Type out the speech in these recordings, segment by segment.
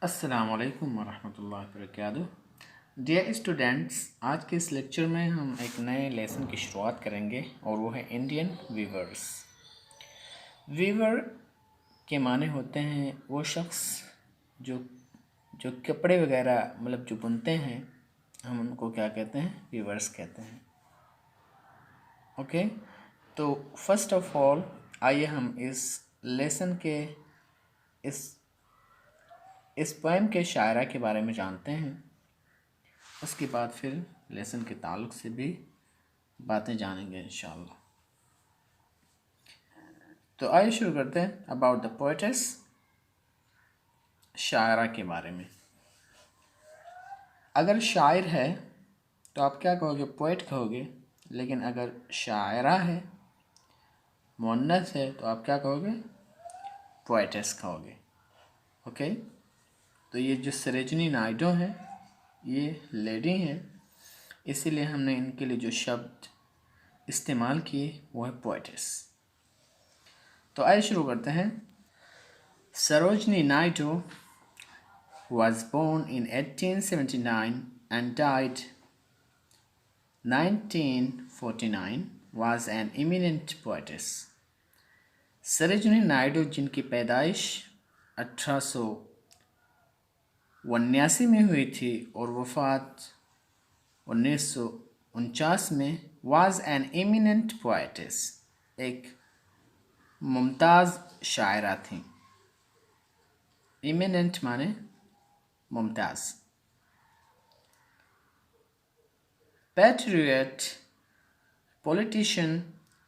अस्सलामुअलैकुम वरहमतुल्लाहि वबरकातुहू। Dear students, आज के इस लेक्चर में हम एक नए लेसन की शुरुआत करेंगे और वो है इंडियन वीवर्स। वीवर के माने होते हैं वो शख्स जो जो कपड़े वगैरह मतलब जो बुनते हैं, हम उनको क्या कहते हैं? वीवर्स कहते हैं। ओके, तो फर्स्ट ऑफ ऑल आइए हम इस लेसन के इस पोएम के शायरा के बारे में जानते हैं। उसके बाद फिर लेसन के ताल्लुक से भी बातें जानेंगे इंशाअल्लाह। तो आइए शुरू करते हैं अबाउट द पोएटेस, शायरा के बारे में। अगर शायर है तो आप क्या कहोगे? पोएट कहोगे। लेकिन अगर शायरा है, मुअन्नस है, तो आप क्या कहोगे? पोएटेस कहोगे। ओके, तो ये जो सरोजिनी नायडू हैं ये लेडी हैं, इसीलिए हमने इनके लिए जो शब्द इस्तेमाल किए वो है पोएटेस। तो आइए शुरू करते हैं। Sarojini Naidu was born in 1879 and died 1949, was an eminent poetess. Sarojini Naidu जिनकी पैदाइश 1879 में हुई थी और वफ़ात 1949 में, was an eminent poetess, एक मुमताज़ शायरा थी। इमिनेंट माने Mumtaz. Patriot, politician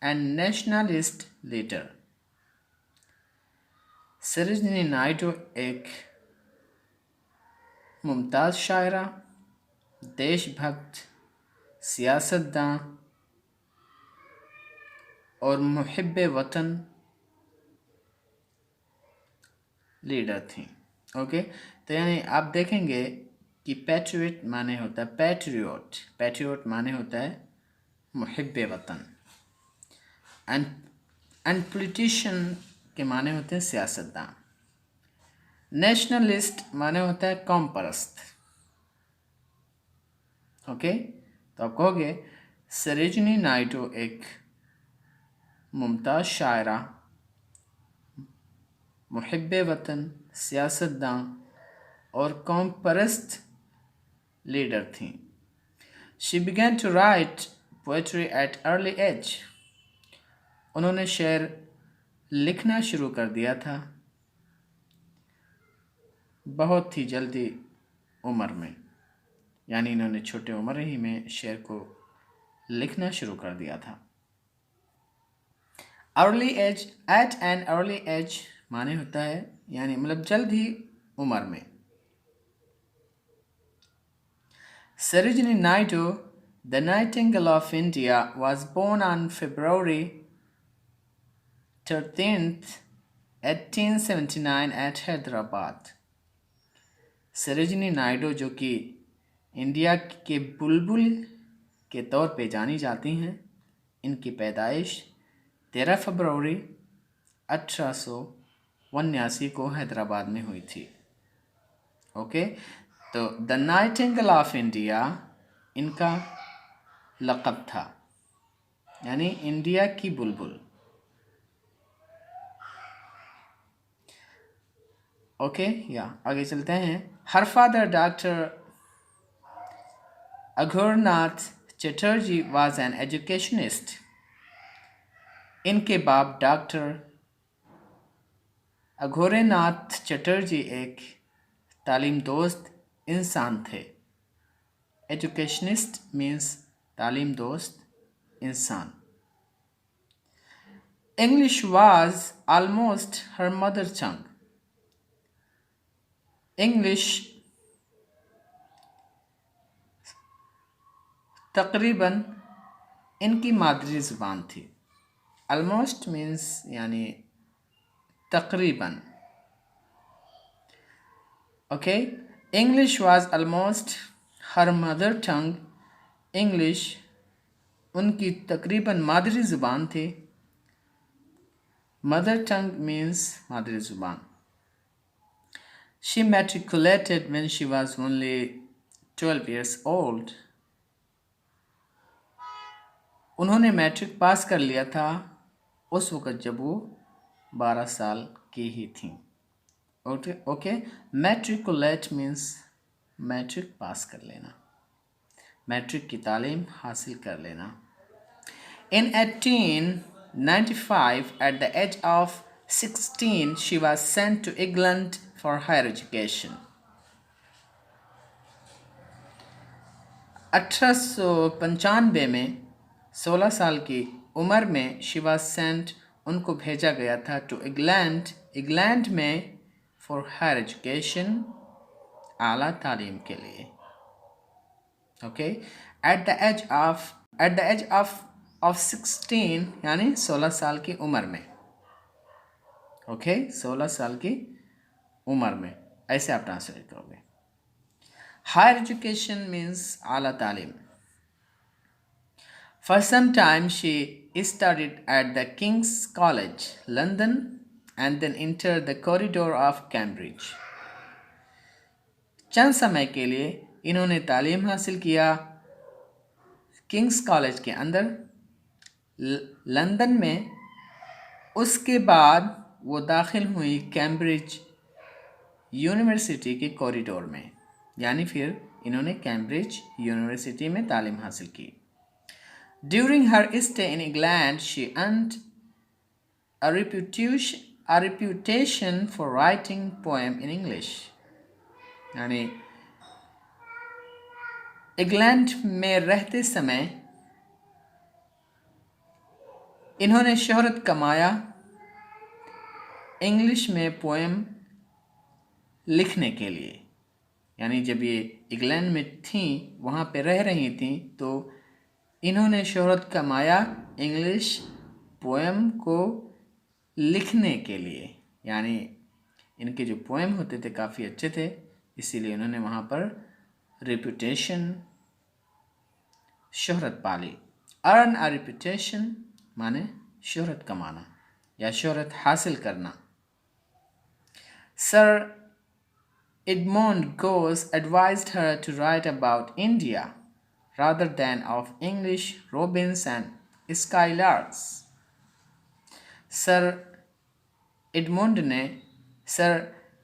and nationalist leader. Sarojini Naidu एक मुमताज़ शायरा, देशभक्त, सियासतदां और मुहिब्बे वतन लीडर थी। ओके, तो यानी आप देखेंगे कि पैट्रियट माने होता है पैट्रियट माने होता है मुहिब्बे वतन, एंड पॉलिटिशियन के माने होते हैं सियासतदां। नेशनलिस्ट माने होता है कौम परस्त। ओके, तो आप कहोगे सरोजिनी नायडू एक मुमताज़ शायरा, मुहिब्बे वतन, सियासतदां और कौम परस्त लीडर थी। She began to write poetry at early age. उन्होंने शेर लिखना शुरू कर दिया था बहुत ही जल्दी उम्र में, यानी इन्होंने छोटे उम्र ही में शेर को लिखना शुरू कर दिया था। Early age, at an early age माने होता है यानी मतलब जल्द ही उम्र में। Sarojini Naidu, the Nightingale of India, was born on February 13th, 1879 at Hyderabad. Sarojini Naidu जो कि इंडिया के बुलबुल के तौर पे जानी जाती हैं, इनकी पैदाइश 13 फरवरी 1879 को हैदराबाद में हुई थी। ओके, तो द नाइटिंगेल ऑफ इंडिया इनका लक़ब था, यानी इंडिया की बुलबुल। ओके, या आगे चलते हैं। Her father doctor Aghornath Chatterjee was an educationist. इनके बाप डॉक्टर अघोरनाथ चटर्जी एक तालीम दोस्त इंसान थे। एजुकेशनिस्ट मीन्स तालीम दोस्त इंसान। English was almost her mother tongue. English तकरीबन इनकी मादरी ज़ुबान थी। ऑलमोस्ट मीन्स यानी तकरीबन। Okay, English was almost her mother tongue. English उनकी तकरीबन मादरी ज़ुबान थी। मदर टंग मीन्स मादरी ज़ुबान। She matriculated when she was only 12 years old. उन्होंने मैट्रिक पास कर लिया था उस वक़्त जब वो 12 साल की ही थी. Okay. Matriculate means matric pass कर लेना, मैट्रिक की तालीम हासिल कर लेना. In 1895, at the age of 16, she was sent to England for higher education. 1895 में 16 साल की उम्र में she was sent, उनको भेजा गया था to England, इंग्लैंड में for higher education, आला तालीम के लिए. Okay, at the age of 16 यानी 16 साल की उम्र में. ओके, 16 साल की उम्र में, ऐसे आप ट्रांसलेट करोगे. हायर एजुकेशन मीन्स आला तालीम. For some time she studied at the King's College, London, and then entered the corridor of Cambridge. चंद समय के लिए इन्होंने तालीम हासिल किया किंग्स कॉलेज के अंदर लंदन में. उसके बाद वो दाखिल हुई कैम्ब्रिज यूनिवर्सिटी के कॉरिडोर में, यानी फिर इन्होंने कैम्ब्रिज यूनिवर्सिटी में तालीम हासिल की. During her stay in England she earned a reputation for writing poem in English. यानी इंग्लैंड में रहते समय इन्होंने शोहरत कमाया इंग्लिश में पोएम लिखने के लिए. यानी जब ये इंग्लैंड में थी, वहाँ पे रह रही थी, तो इन्होंने शोहरत कमाया इंग्लिश पोएम को लिखने के लिए. यानी इनके जो पोएम होते थे काफ़ी अच्छे थे, इसीलिए उन्होंने वहाँ पर रेपुटेशन, शोहरत पाली. अर्न अ रेपुटेशन माने शोहरत कमाना या शोहरत हासिल करना. Sir Edmund Gosse advised her to write about India rather than of English robins and skylarks. Sir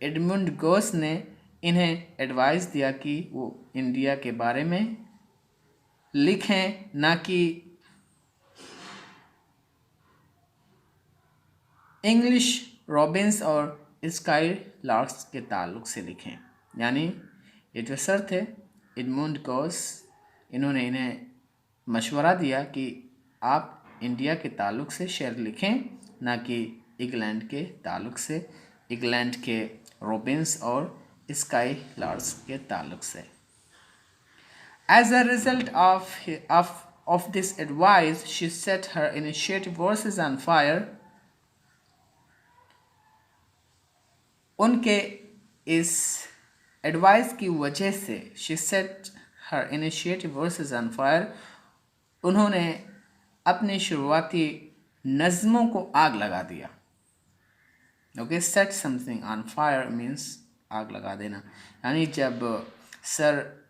Edmund Gosse ने इन्हें एडवाइस दिया कि वो इंडिया के बारे में लिखें, ना कि इंग्लिश रॉबिन्स और स्काई लार्क्स के ताल्लुक़ से लिखें. यानी ये जो सर थे एडमंड गोस, इन्होंने इन्हें मशवरा दिया कि आप इंडिया के ताल्लुक़ से शेर लिखें, ना कि इंग्लैंड के ताल्लुक़ से, इंग्लैंड के रॉबिन्स और स्काई लार्क्स के ताल्लुक़ से. As a result of this advice, she set her initiative verses on fire. उनके इस एडवाइस की वजह से she set her initiative verses on fire, उन्होंने अपने शुरुआती नज़मों को आग लगा दिया. Okay, set something on fire means आग लगा देना. यानी जब सर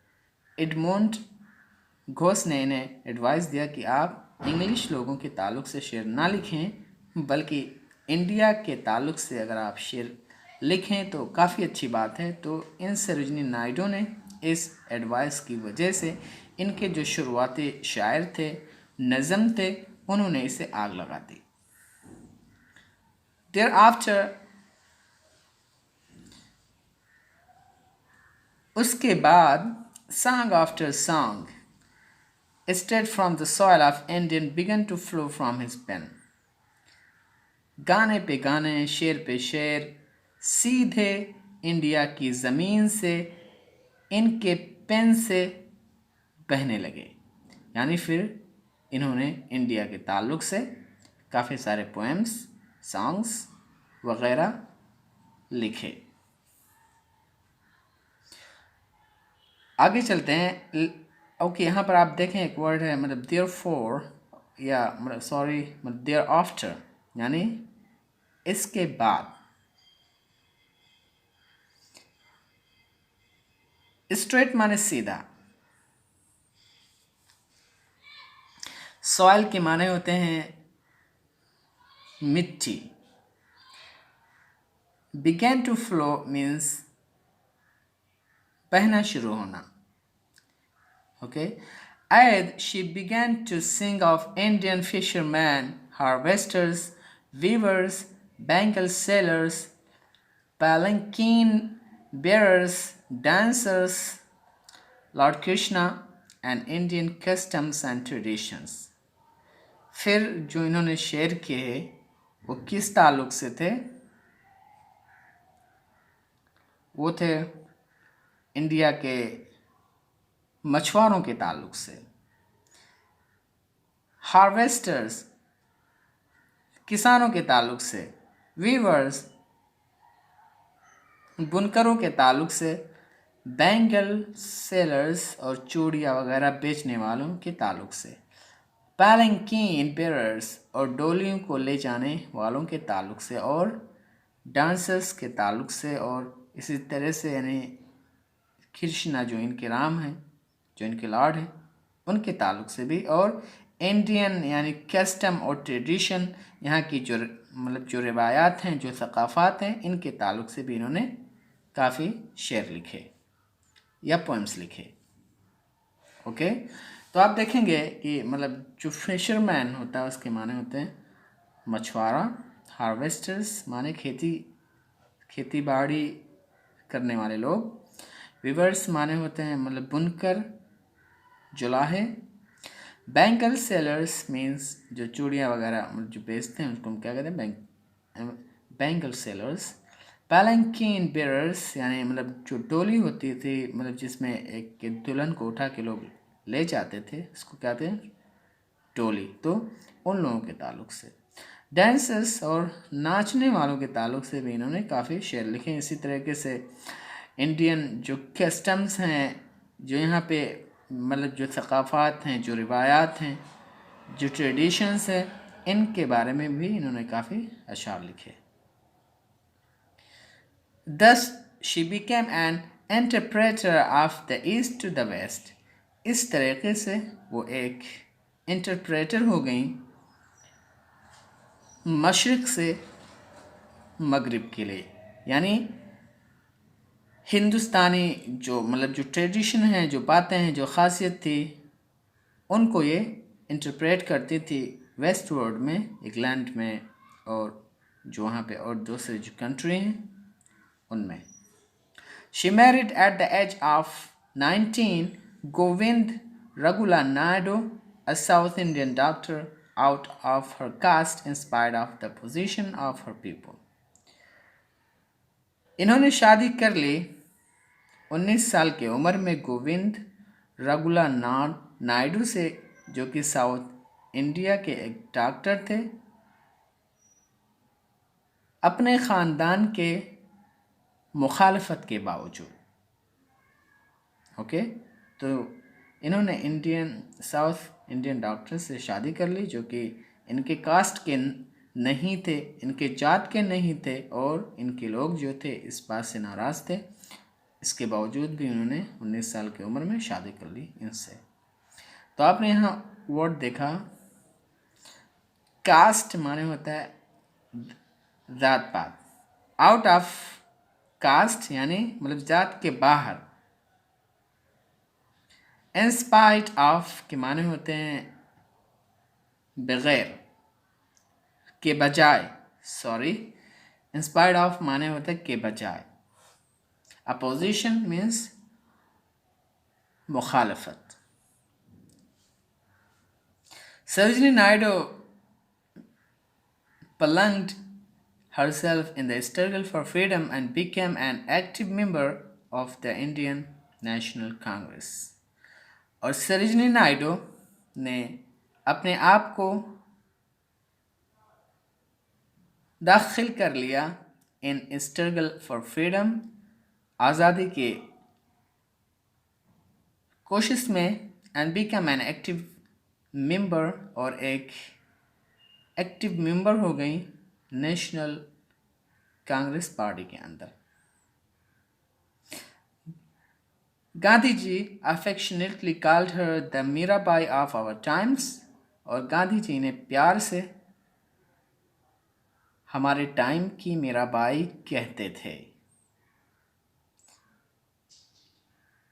एडमंड घोस ने इन्हें एडवाइस दिया कि आप इंग्लिश लोगों के ताल्लुक़ से शेर ना लिखें, बल्कि इंडिया के ताल्लुक़ से अगर आप शेर लिखें तो काफ़ी अच्छी बात है, तो इन सरोजिनी नायडू ने इस एडवाइस की वजह से इनके जो शुरुआती शायर थे, नज़म थे, उन्होंने इसे आग लगा दी. Thereafter, उसके बाद song after song straight from the soil of Indian began to flow from his pen. गाने पे गाने, शेर पे शेर सीधे इंडिया की ज़मीन से इनके पेन से बहने लगे. यानी फिर इन्होंने इंडिया के ताल्लुक़ से काफ़ी सारे पोएम्स, सॉन्ग्स वग़ैरह लिखे. आगे चलते हैं. ओके, यहाँ पर आप देखें एक वर्ड है, मतलब therefore या मतलब सॉरी मतलब thereafter, यानी इसके बाद. स्ट्रेट माने सीधा। सॉइल के माने होते हैं मिट्टी। बिगेन टू फ्लो मीन्स बहना शुरू होना। Okay. As she began to sing of Indian fishermen, harvesters, weavers, bangle sellers, palanquin bearers, dancers, Lord Krishna, and Indian customs and traditions. फिर जो इन्होंने शेयर किए वो किस ताल्लुक से थे? वो थे इंडिया के मछुआरों के ताल्लुक से। हार्वेस्टर्स किसानों के ताल्लुक से, वीवर्स बुनकरों के ताल्लुक से, बैंगल सेलर्स और चूड़ियाँ वगैरह बेचने वालों के ताल्लुक से, पैलंकीन बेरर्स और डोलियों को ले जाने वालों के ताल्लुक से, और डांसर्स के ताल्लुक से, और इसी तरह से यानी कृष्णा जो इनके राम हैं, जो इनके लॉर्ड हैं, उनके ताल्लुक से भी, और इंडियन यानी कस्टम और ट्रेडिशन यहाँ की जो मतलब जो रिवायात हैं, जो सकाफ़ात हैं, इनके ताल्लुक से भी इन्होंने काफ़ी शेर लिखे या पोएम्स लिखे। ओके। तो आप देखेंगे कि मतलब जो फिशरमैन होता है उसके माने होते हैं मछुआरा, हार्वेस्टर्स माने खेती बाड़ी करने वाले लोग, वीवर्स माने होते हैं मतलब बुनकर, जुलाहे, बैंगल सेलर्स मीन्स जो चूड़ियाँ वगैरह जो बेचते हैं उसको हम क्या कहते हैं? Bangle sellers. पैलंकीन बेरर्स यानी मतलब जो डोली होती थी, मतलब जिसमें एक दुल्हन को उठा के लोग ले जाते थे, इसको क्या कहते हैं? डोली। तो उन लोगों के ताल्लुक से। डांसर्स और नाचने वालों के ताल्लुक से भी इन्होंने काफ़ी शेर लिखे। इसी तरीके से इंडियन जो कस्टम्स हैं, जो यहाँ पे मतलब जो सकाफ़ात हैं, जो रिवायात हैं, जो ट्रेडिशंस हैं, इनके बारे में भी इन्होंने काफ़ी अशार लिखे। Thus she became an interpreter of the east to the west. इस तरीके से वो एक इंटरप्रेटर हो गई मशरिक़ से मगरिब के लिए। यानी हिंदुस्तानी जो मतलब जो ट्रेडिशन है, जो बातें हैं, जो ख़ासियत थी, उनको ये इंटरप्रेट करती थी वेस्ट वर्ल्ड में, इंग्लैंड में, और जो वहाँ पे और दूसरे जो कंट्री हैं उनमें। She married at the age of 19 Govind Ragula Naidu, a South Indian doctor out of her caste in spite of the position of her people. इन्होंने शादी कर ली 19 साल की उम्र में गोविंद रघुला नायडू से, जो कि साउथ इंडिया के एक डॉक्टर थे, अपने ख़ानदान के मुखालफत के बावजूद। ओके। तो इन्होंने साउथ इंडियन डॉक्टर से शादी कर ली जो कि इनके कास्ट के नहीं थे, इनके जात के नहीं थे, और इनके लोग जो थे इस बात से नाराज़ थे। इसके बावजूद भी उन्होंने 19 साल की उम्र में शादी कर ली इनसे। तो आपने यहाँ वर्ड देखा, कास्ट माने होता है जात पात। आउट ऑफ कास्ट यानी मतलब जात के बाहर। इन स्पाइट ऑफ के माने होते हैं बगैर, के बजाय, सॉरी, इन स्पाइट ऑफ माने होते हैं के बजाय। अपोजिशन मीन्स मुखालफत। Sarojini Naidu plunged herself in the struggle for freedom and became an active member of the Indian National Congress. और सरोजिनी नायडू ने अपने आप को दाखिल कर लिया इन स्ट्रगल फॉर फ्रीडम, आज़ादी के कोशिश में, and become an active member, और एक एक्टिव मेंबर हो गई नेशनल कांग्रेस पार्टी के अंदर। Gandhi ji affectionately called her the Mirabai of our times, और गांधी जी ने प्यार से हमारे टाइम की मीराबाई कहते थे।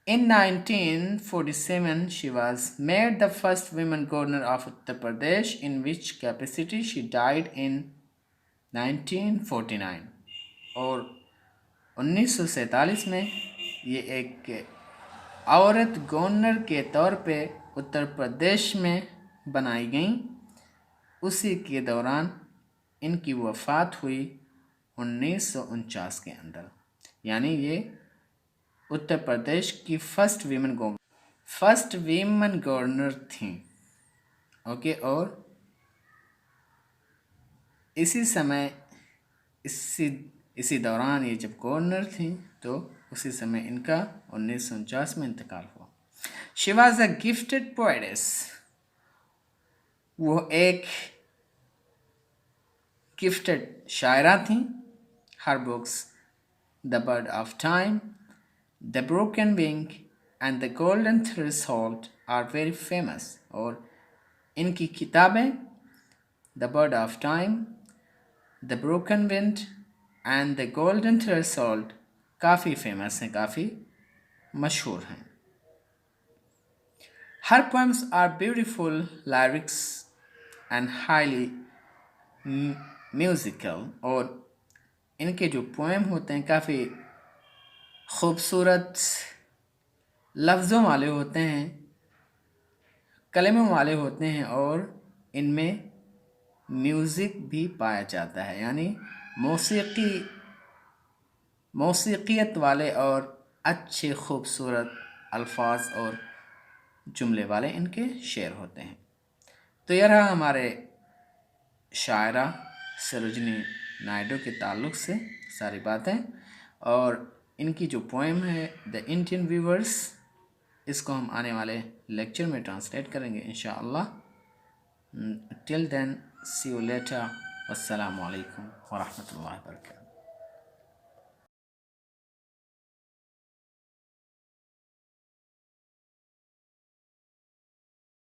In 1947, she was made the first woman governor of Uttar Pradesh, in which capacity she died in 1949। और 1947 में ये एक औरत गवर्नर के तौर पे उत्तर प्रदेश में बनाई गई। उसी के दौरान इनकी वफ़ात हुई 1949 के अंदर, यानी ये उत्तर प्रदेश की फर्स्ट वीमन गवर्नर थी। ओके, और इसी समय इसी दौरान ये जब गवर्नर थी तो उसी समय इनका 1949 में इंतकाल हुआ। She was a gifted poetess, वो एक गिफ्टेड शायरा थी। Her books the bird of time, the broken wing and the golden threshold are very famous, और इनकी किताबें the bird of time, the broken wind and the golden threshold काफ़ी famous हैं, काफ़ी मशहूर हैं। Her poems are beautiful lyrics and highly musical, और इनके जो पोएम होते हैं काफ़ी खूबसूरत लफ्ज़ों वाले होते हैं, कलमों वाले होते हैं, और इनमें म्यूज़िक भी पाया जाता है, यानी मौसीक़ियत वाले और अच्छे खूबसूरत अल्फाज और जुमले वाले इनके शेर होते हैं। तो यह रहा हमारे शायरा सरोजनी नायडू के ताल्लुक़ से सारी बातें, और इनकी जो पोएम है द इंडियन व्यूवर्स, इसको हम आने वाले लेक्चर में ट्रांसलेट करेंगे इंशाअल्लाह। Till then see you later. अस्सलामु अलैकुम व रहमतुल्लाहि व बरकातहू।